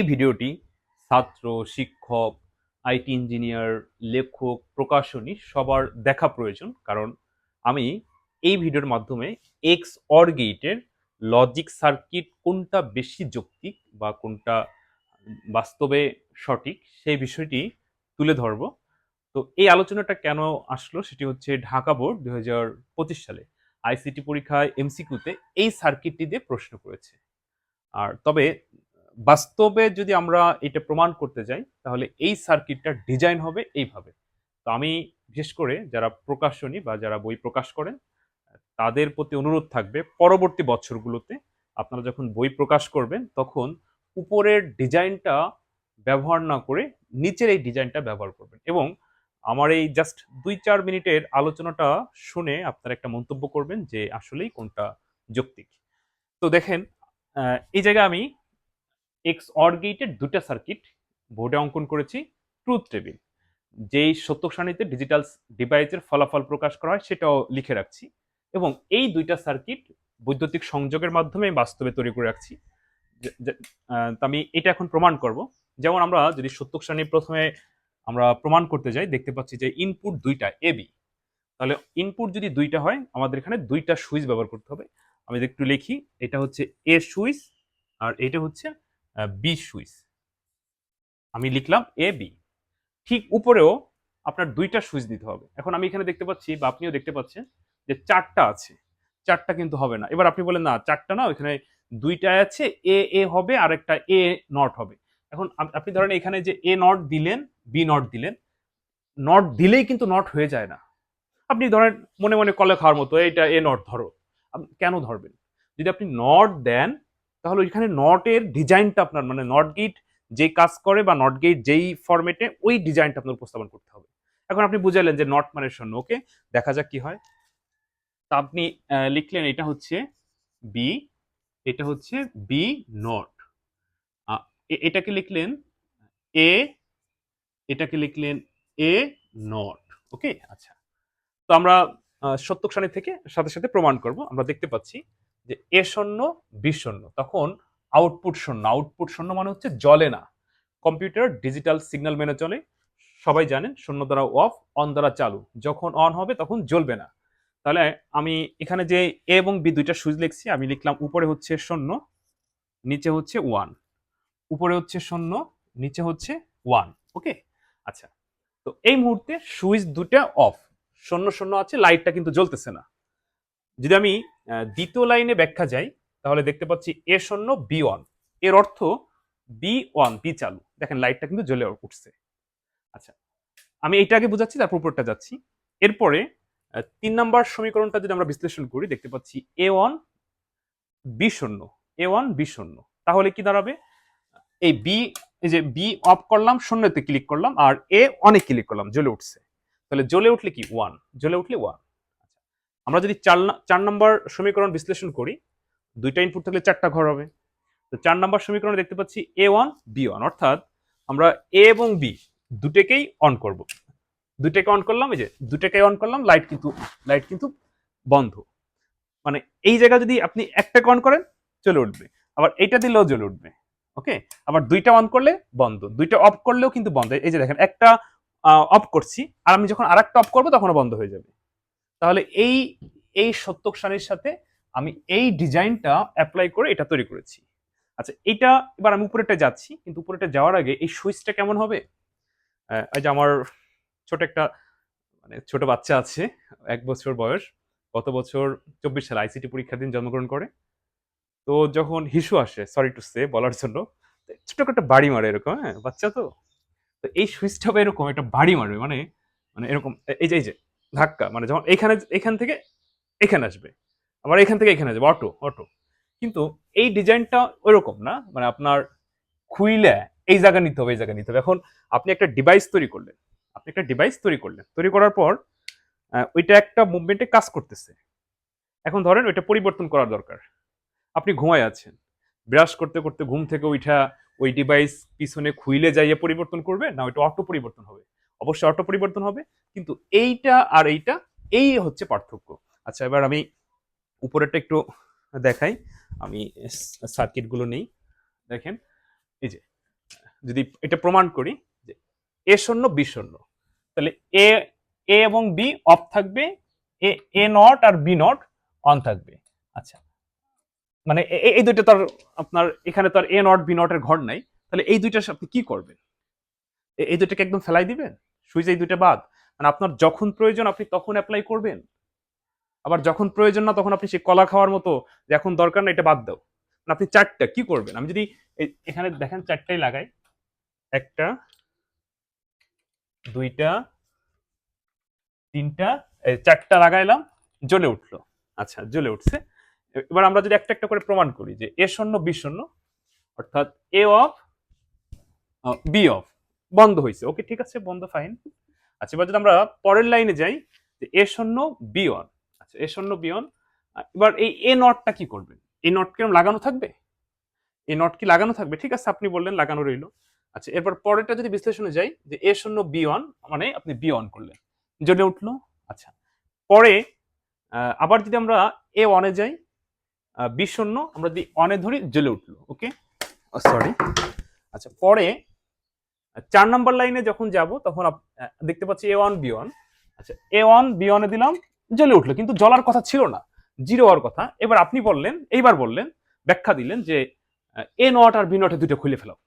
এই ভিডিওটি ছাত্র, শিক্ষক, আইটি ইঞ্জিনিয়ার, লেখক, প্রকাশনী সবার দেখা প্রয়োজন। কারণ আমি এই ভিডিওর মাধ্যমে এক্স অর গেটের লজিক সার্কিট কোনটা বেশি যৌক্তিক বা কোনটা বাস্তবে সঠিক সেই বিষয়টি তুলে ধরব। তো এই আলোচনাটা কেন আসলো সেটি হচ্ছে ঢাকা বোর্ড ২০২৫ সালে আইসিটি পরীক্ষায় এমসিকিউতে এই সার্কিটটি দিয়ে প্রশ্ন করেছে। আর তবে বাস্তবে যদি আমরা এটা প্রমাণ করতে যাই তাহলে এই সার্কিটটার ডিজাইন হবে এইভাবে। তো আমি বিশেষ করে যারা প্রকাশনী বা যারা বই প্রকাশ করেন তাদের প্রতি অনুরোধ থাকবে পরবর্তী বছরগুলোতে আপনারা যখন বই প্রকাশ করবেন তখন উপরের ডিজাইনটা ব্যবহার না করে নিচের এই ডিজাইনটা ব্যবহার করবেন এবং আমার এই জাস্ট ২-৪ মিনিটের আলোচনাটা শুনে আপনারা একটা মন্তব্য করবেন যে আসলেই কোনটা যৌক্তিক। তো দেখেন এই জায়গায় আমি এক্স অর গেটের দুটা সার্কিট বোর্ডে অঙ্কন করেছি। ট্রুথ টেবিল যেই সত্যক সারণীতে ডিজিটাল ডিভাইসের ফলাফল প্রকাশ করা হয় সেটাও লিখে রাখছি এবং এই দুইটা সার্কিট বৈদ্যুতিক সংযোগের মাধ্যমে বাস্তবে তৈরি করে রাখছি। তো আমি এটা এখন প্রমাণ করব। যেমন আমরা যদি সত্যক সারণী প্রথমে আমরা প্রমাণ করতে যাই দেখতে পাচ্ছি যে ইনপুট দুইটা এ বি, তাহলে ইনপুট যদি দুইটা হয় আমাদের এখানে দুইটা সুইচ ব্যবহার করতে হবে। আমি একটু লিখি, এটা হচ্ছে এ সুইচ আর এটা হচ্ছে বি সুইচ। আমি লিখলাম এ বি। ঠিক উপরেও আপনার দুইটা সুইচ দিতে হবে। এখন আমি এখানে দেখতে পাচ্ছি বা আপনিও দেখতে পাচ্ছেন যে চারটা আছে, চারটা কিন্তু হবে না। এবার আপনি বলেন না চারটা না, এখানে দুইটা আছে, এ এ হবে আর একটা এ নট হবে। এখন আপনি ধরেন এখানে যে এ নট দিলেন, বি নট দিলেন, নট দিলেই কিন্তু নট হয়ে যায় না। আপনি ধরেন মনে মনে কলে খাওয়ার মতো এটা এ নট ধরো, কেন ধরবেন? যদি আপনি নট দেন তাহলে ওইখানে নটের ডিজাইনটা আপনার মানে নট গেট যেই কাজ করে বা নট গেট যেই ফরম্যাটে ওই ডিজাইনটা আপনার উপস্থাপন করতে হবে। এখন আপনি বুঝাইলেন যে নট মানে শূন্য, ওকে দেখা যাক কি হয়। তা আপনি লিখলেন এটা হচ্ছে বি, এটা হচ্ছে বি নট, এটাকে লিখলেন এ, এটাকে লিখলেন এ নট। ওকে, আচ্ছা। তো আমরা সত্যক সারণী থেকে সাথে সাথে প্রমাণ করব। আমরা দেখতে পাচ্ছি যে এ শূন্য বি শূন্য, তখন আউটপুট শূন্য। আউটপুট শূন্য মানে হচ্ছে জ্বলে না। কম্পিউটার ডিজিটাল সিগন্যাল মেনে চলে, সবাই জানেন। শূন্য দ্বারা অফ, অন দ্বারা চালু। যখন অন হবে তখন জ্বলবে না। তাহলে আমি এখানে যে এ এবং বি দুইটা সুইচ লিখছি, আমি লিখলাম উপরে হচ্ছে শূন্য, নিচে হচ্ছে ওয়ান। উপরে হচ্ছে শূন্য, নিচে হচ্ছে ওয়ান। ওকে, আচ্ছা। তো এই মুহূর্তে সুইচ দুটা অফ, শূন্য শূন্য আছে, লাইটটা কিন্তু জ্বলতেছে না। যদি আমি দ্বিতীয় লাইনে ব্যাখ্যা যাই তাহলে দেখতে পাচ্ছি এ শূন্য বি ওয়ান, এর অর্থ বি ওয়ান, বি চালু। দেখেন লাইটটা কিন্তু জ্বলে উঠছে। আচ্ছা, আমি এইটা আগে বুঝাচ্ছি তারপর উপরটা যাচ্ছি। এরপরে ৩ নাম্বার সমীকরণটা যদি আমরা বিশ্লেষণ করি দেখতে পাচ্ছি এ ওয়ান বি শূন্য, এ ওয়ান বি শূন্য। তাহলে কি দাঁড়াবে? এই বি, এই যে বি অফ করলাম, শূন্যতে ক্লিক করলাম, আর এ অনেক ক্লিক করলাম, জ্বলে উঠছে। তাহলে জ্বলে উঠলে কি ওয়ান, জ্বলে উঠলে ওয়ান। আমরা যদি ৪ নম্বর সমীকরণ বিশ্লেষণ করি, দুইটা ইনপুট থাকলে চারটা ঘর হবে। তো ৪ নম্বর সমীকরণে দেখতে পাচ্ছি এ ওয়ান বি ওয়ান, অর্থাৎ আমরা এ এবং বি দুটেকেই অন করব। দুটাকে অন করলাম, এই যে দুটাকে অন করলাম, লাইট কিন্তু বন্ধ। মানে এই জায়গায় যদি আপনি একটাকে অন করেন চলে উঠবে, আবার এইটা দিলেও জ্বলে উঠবে। ওকে, আবার দুইটা অন করলে বন্ধ, দুইটা অফ করলেও কিন্তু বন্ধ। এই যে দেখেন একটা অফ করছি আর আমি যখন আরেকটা অফ করবো তখনও বন্ধ হয়ে যাবে। তাহলে এই এই সত্যক সারণীর সাথে আমি এই ডিজাইনটা অ্যাপ্লাই করে এটা তৈরি করেছি। আচ্ছা, এটা এবার আমি উপরেটা যাচ্ছি, কিন্তু উপরেটা যাওয়ার আগে এই সুইচটা কেমন হবে? এই যে আমার ছোট একটা মানে ছোট বাচ্চা আছে, ১ বছর বয়স, গত বছর ২৪ সালে আইসিটি পরীক্ষার দিন জন্মগ্রহণ করে। তো যখন হিসু আসে, সরি টু সে বলার জন্য, ছোট একটা বাড়ি মারে এরকম, হ্যাঁ বাচ্চা তো। তো এই সুইচটা এরকম একটা বাড়ি মারবে, মানে মানে এরকম এই যে ধাক্কা, মানে যখন এখান থেকে এখানে আসবে, আবার এখান থেকে এখানে আসবে, অটো অটো। কিন্তু এই ডিজাইনটা ওইরকম না, মানে আপনার খুইলে এই জায়গা নিতে হবে, এই জায়গা নিতে হবে। এখন আপনি একটা ডিভাইস তৈরি করলেন, তৈরি করার পর ওইটা একটা মুভমেন্টে কাজ করতেছে। এখন ধরেন ওইটা পরিবর্তন করার দরকার। আপনি ঘুমায় আছেন, ব্রাশ করতে করতে ঘুম থেকে উঠা ওই ডিভাইস পিছনে খুইলে যাইয়ে পরিবর্তন করবে না, ওইটা অটো পরিবর্তন হবে? অবশ্যই অটো পরিবর্তন হবে। কিন্তু এইটা আর এইটা, এই হচ্ছে পার্থক্য। আচ্ছা, এবার আমি উপরেরটা একটু দেখাই। আমি সার্কিটগুলো নেই, দেখেন এই যে যদি এটা প্রমাণ করি যে এ শূন্য বি শূন্য, তাহলে এ এ এবং বি অফ থাকবে, এ এ নট আর বি নট অন থাকবে। আচ্ছা, মানে এই দুইটা তো আর আপনার এখানে তো আর এ নট বি নট এর ঘর নাই, তাহলে এই দুইটার সাথে কি করবেন? এই দুইটাকে একদম ফেলাই দিবেন, সুইচ এই দুইটা বাদ, মানে আপনার যখন প্রয়োজন আপনি তখন অ্যাপ্লাই করবেন, আবার যখন প্রয়োজন না তখন আপনি সেই কলা খাওয়ার মতো যে এখন দরকার না এটা বাদ দাও। মানে আপনি চারটা কি করবেন? আমি যদি এখানে দেখেন চারটাই লাগাই, একটা, দুইটা, তিনটা, চারটা লাগাইলাম, জ্বলে উঠলো। আচ্ছা, জ্বলে উঠছে। এবার আমরা যদি একটা একটা করে প্রমাণ করি যে এ শূন্য বি শূন্য, অর্থাৎ এ অফ বি অফ, বন্ধ হয়েছে, ওকে ঠিক আছে, বন্ধ, ফাইন। আচ্ছা, এবার যদি আমরা পরের লাইনে যাই যে এ শূন্য বি অন, আচ্ছা এ শূন্য বি অন, এবার এই এ নটটা কি করবেন? এই নট কি লাগানো থাকবে? এই নট কি লাগানো থাকবে? ঠিক আছে, আপনি বললেন লাগানো রইলো। আচ্ছা, এরপর পরেরটা যদি বিশ্লেষণে যাই যে এ শূন্য বি অন, মানে আপনি বি অন করলেন, জ্বলে উঠলো। আচ্ছা, পরে আবার যদি আমরা এ অনে যাই, বি শূন্য আমরা যদি অনে ধরি, জ্বলে উঠলো, ওকে, সরি। আচ্ছা, পরে 4 নাম্বার লাইনে যখন যাব তখন দেখতে পাচ্ছি এ ওয়ান বি ওয়ান। আচ্ছা, এ ওয়ান বি ওয়ানে দিলাম, জ্বলে উঠলো, কিন্তু জ্বলার কথা ছিল না, জিরো হওয়ার কথা। এবার আপনি বললেন, এইবার বললেন, ব্যাখ্যা দিলেন যে এ নট আর বি নটে দুটো খুলে ফেলাও।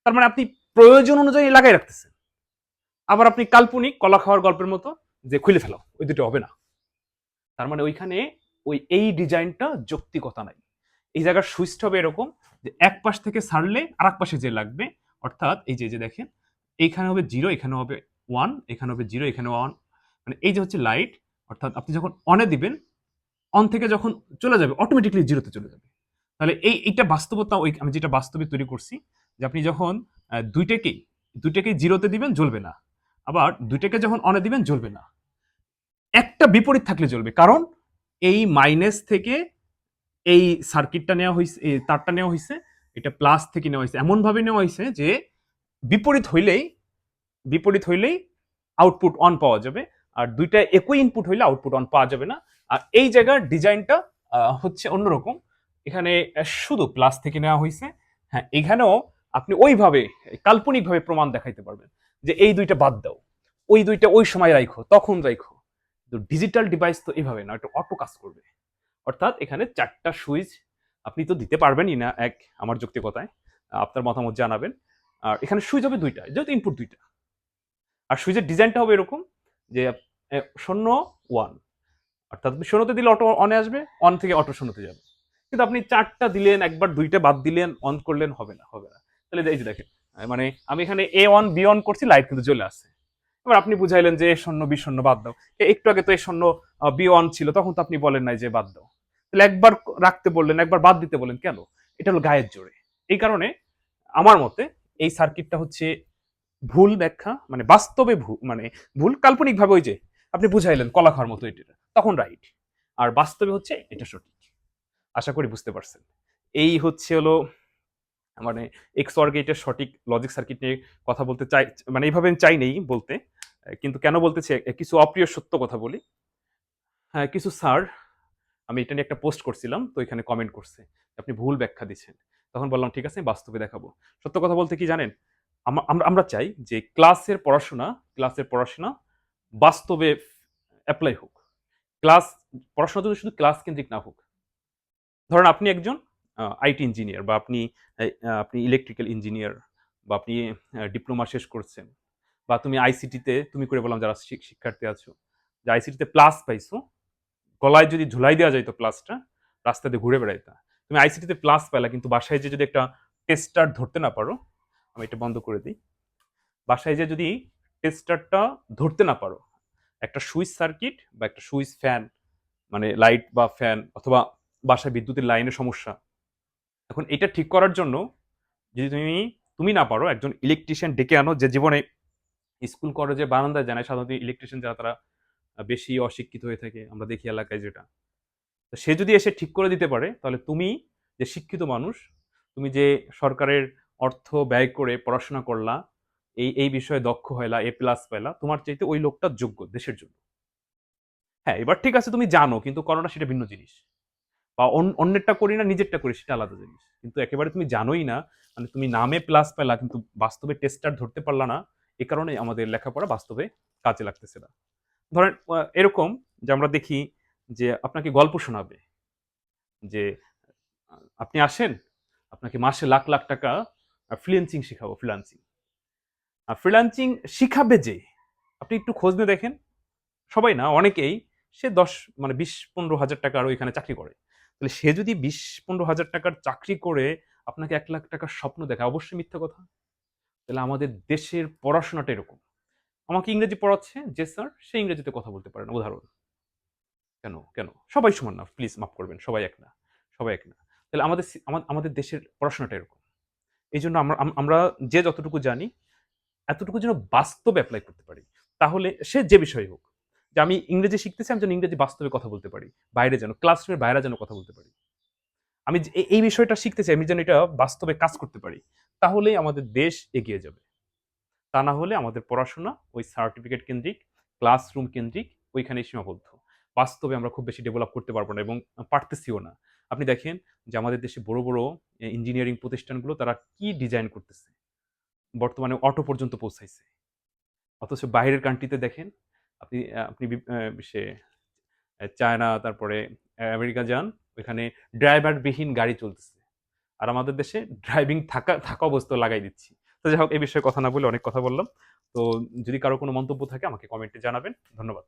তার মানে আপনি প্রয়োজন অনুযায়ী লাগাই রাখতেছেন, আবার আপনি কাল্পনিক কলা খাওয়ার গল্পের মতো যে খুলে ফেলাও, ওই দুটো হবে না। তার মানে ওইখানে এই ডিজাইনটা যৌক্তিকতা নাই। এই জায়গার সুইচটা হবে এরকম যে এক পাশ থেকে ছাড়লে আর এক পাশে যে লাগবে, অর্থাৎ এই যে দেখেন, এইখানে হবে জিরো, এখানে হবে ওয়ান, এখানে হবে জিরো, এখানে ওয়ান, মানে এই যে হচ্ছে লাইট, অর্থাৎ আপনি যখন অনে দিবেন, অন থেকে যখন চলে যাবে অটোমেটিকলি জিরোতে চলে যাবে। তাহলে এইটা বাস্তবতা, ওই আমি যেটা বাস্তবে তৈরি করছি, যে আপনি যখন দুইটাকেই জিরোতে দিবেন জ্বলবে না, আবার দুইটাকে যখন অনে দিবেন জ্বলবে না, একটা বিপরীত থাকলে জ্বলবে। কারণ এই মাইনাস থেকে এই সার্কিটটা নেওয়া হয়েছে, এই তারটা নেওয়া হয়েছে, এটা প্লাস থেকে নেওয়া হয়েছে, এমন ভাবে নেওয়া হয়েছে যে বিপরীত হইলেই আউটপুট অন পাওয়া যাবে, আর দুইটা একই ইনপুট হইলে আউটপুট অন পাওয়া যাবে না। আর এই জায়গার ডিজাইনটা হচ্ছে অন্যরকম, এখানে শুধু প্লাস থেকে নেওয়া হয়েছে। হ্যাঁ, এখানেও আপনি ওইভাবে কাল্পনিকভাবে প্রমাণ দেখাইতে পারবেন যে এই দুইটা বাদ দাও, ওই দুইটা ওই সময় রাখো, তখন রাখো। তো ডিজিটাল ডিভাইস তো এইভাবে না, এটা অটো কাজ করবে। অর্থাৎ এখানে চারটা সুইচ আপনি তো দিতে পারবেনই না, এক আমার যৌক্তিকতায়, আপনার মতামত জানাবেন। আর এখানে সুইচ হবে দুইটা, যেহেতু ইনপুট দুইটা, আর সুইচের ডিজাইনটা হবে এরকম যে শূন্য ওয়ান, অর্থাৎ আপনি শূন্যতে দিলে অটো অনে আসবে, অন থেকে অটো শূন্যতে যাবে। কিন্তু আপনি চারটা দিলেন, একবার দুইটা বাদ দিলেন, অন করলেন, হবে না, হবে না। তাহলে এই যে দেখেন, মানে আমি এখানে এ অন বি অন করছি, লাইট কিন্তু চলে আসছে। এবার আপনি বুঝাইলেন যে এ শূন্য বি শূন্য বাদ দাও, একটু আগে তো এ শূন্য বি অন ছিল, তখন তো আপনি বলেন নাই যে বাদ দাও। তাহলে একবার রাখতে বললেন, একবার বাদ দিতে বললেন, কেন? এটা হলো গায়ের জোরে। এই কারণে আমার মতে এই সার্কিটটা হচ্ছে ভুল ব্যাখ্যা, মানে বাস্তবে ভুল, মানে ভুল কাল্পনিকভাবে ওই যে আপনি বুঝাইলেন কলা খাওয়ার মতো এটা, তখন রাইট, আর বাস্তবে হচ্ছে এটা সঠিক। আশা করি বুঝতে পারছেন। এই হচ্ছে হলো মানে এক্স অর গেটের সঠিক লজিক সার্কিট নিয়ে কথা বলতে চাই, মানে এইভাবে আমি চাই নেই বলতে, কিন্তু কেন বলতেছি, কিছু অপ্রিয় সত্য কথা বলি। হ্যাঁ, কিছু স্যার, আমি এটা নিয়ে একটা পোস্ট করছিলাম, তো এখানে কমেন্ট করছে আপনি ভুল ব্যাখ্যা দিচ্ছেন। তখন বললাম ঠিক আছে, আমি বাস্তবে দেখাবো। সত্য কথা বলতে কি জানেন, আমরা চাই যে ক্লাসের পড়াশোনা বাস্তবে অ্যাপ্লাই হোক। ক্লাস পড়াশোনা যদি শুধু ক্লাস কেন্দ্রিক না হোক। ধরেন আপনি একজন আইটি ইঞ্জিনিয়ার, বা আপনি ইলেকট্রিক্যাল ইঞ্জিনিয়ার, বা আপনি ডিপ্লোমা শেষ করছেন, বা তুমি আইসিটিতে, তুমি করে বললাম যারা শিক্ষার্থী আছো, যে আইসিটিতে প্লাস পাইছো, গলায় যদি ঝুলাই দেওয়া যাইতো প্লাসটা, রাস্তা দিয়ে ঘুরে বেড়াইতা। তুমি আইসিটিতে প্লাস পাইলা, কিন্তু বাসায় যে যদি একটা টেস্টার ধরতে না পারো, আমি এটা বন্ধ করে দিই, বাসায় যে যদি টেস্টারটা ধরতে না পারো, একটা সুইচ সার্কিট বা একটা সুইচ ফ্যান, মানে লাইট বা ফ্যান, অথবা বাসায় বিদ্যুতের লাইনের সমস্যা, এখন এটা ঠিক করার জন্য যদি তুমি না পারো, একজন ইলেকট্রিশিয়ান ডেকে আনো, যে জীবনে স্কুল কলেজে বারান্দায় জানায়, সাধারণত ইলেকট্রিশিয়ান যারা তারা বেশি অশিক্ষিত হয়ে থাকে, আমরা দেখি এলাকায় যেটা। তো সে যদি এসে ঠিক করে দিতে পারে, তাহলে তুমি যে শিক্ষিত মানুষ, তুমি যে সরকারের অর্থ ব্যয় করে পড়াশোনা করলা, এই বিষয়ে দক্ষ হইলা, এ প্লাস পাইলা, তোমার চাইতে ওই লোকটা যোগ্য দেশের জন্য। হ্যাঁ, এবার ঠিক আছে তুমি জানো কিন্তু করো না, সেটা ভিন্ন জিনিস। বা অন্যেরটা করি না নিজেরটা করি সেটা আলাদা জিনিস। কিন্তু একেবারে তুমি জানোই না, মানে তুমি নামে প্লাস পেলা কিন্তু বাস্তবে টেস্টার ধরতে পারলা না, এ কারণেই আমাদের লেখাপড়া বাস্তবে কাজে লাগতেছে না। ধরেন এরকম যে আমরা দেখি যে আপনাকে গল্প শোনাবে যে আপনি আসেন, আপনাকে মাসে লাখ লাখ টাকা ফ্রিল্যান্সিং শিখাবো, ফ্রিল্যান্সিং। ফ্রিল্যান্সিং শিখাবে যে, আপনি একটু খোঁজ নিয়ে দেখেন, সবাই না অনেকেই সে ১০ মানে ২০-১৫ হাজার টাকার ওইখানে চাকরি করে। তাহলে সে যদি ২০-১৫ হাজার টাকার চাকরি করে আপনাকে ১,০০,০০০ টাকার স্বপ্ন দেখায়, অবশ্যই মিথ্যা কথা। তাহলে আমাদের দেশের পড়াশোনাটা এরকম। আমাকে ইংরেজি পড়াচ্ছে, যে স্যার সে ইংরেজিতে কথা বলতে পারে না। উদাহরণ। কেন, কেন? সবাই সমান না। প্লিজ মাফ করবেন। সবাই এক না। সবাই এক না। তাহলে আমাদের আমাদের দেশের পড়াশোনাটা এরকম। এইজন্য আমরা যে যতটুকু জানি এতটুকু যেন বাস্তবে এপ্লাই করতে পারি। তাহলে সে যে বিষয়ই হোক। যে আমি ইংরেজি শিখতেছি, আমি যেন ইংরেজি বাস্তবে কথা বলতে পারি। বাইরে যেন ক্লাসরুমের বাইরে যেন কথা বলতে পারি। আমি যে এই বিষয়টা শিখতেছি, আমি যেন এটা বাস্তবে কাজ করতে পারি। তাহলেই আমাদের দেশ এগিয়ে যাবে। তা না হলে আমাদের পড়াশোনা ওই সার্টিফিকেট কেন্দ্রিক, ক্লাসরুম কেন্দ্রিক ওইখানেই সীমাবদ্ধ। বাস্তবে আমরা খুব বেশি ডেভেলপ করতে পারব না এবং পারতেছিও না। আপনি দেখেন যে আমাদের দেশে বড়, বড় ইঞ্জিনিয়ারিং প্রতিষ্ঠানগুলো তারা কি ডিজাইন করতেছে। বর্তমানে অটো পর্যন্ত পৌঁছাইছে। অথচ বাইরের কান্ট্রিতে দেখেন, আপনি আপনি সে চায়না তারপরে আমেরিকা যান, ওইখানে ড্রাইভারবিহীন গাড়ি চলতেছে। আর আমাদের দেশে ড্রাইভিং থাকা অবস্থায় লাগাই দিচ্ছি। তো যাই হোক, এই বিষয়ে কথা না বলে অনেক কথা বললাম। তো যদি কারো কোনো মন্তব্য থাকে আমাকে কমেন্টে জানাবেন। ধন্যবাদ।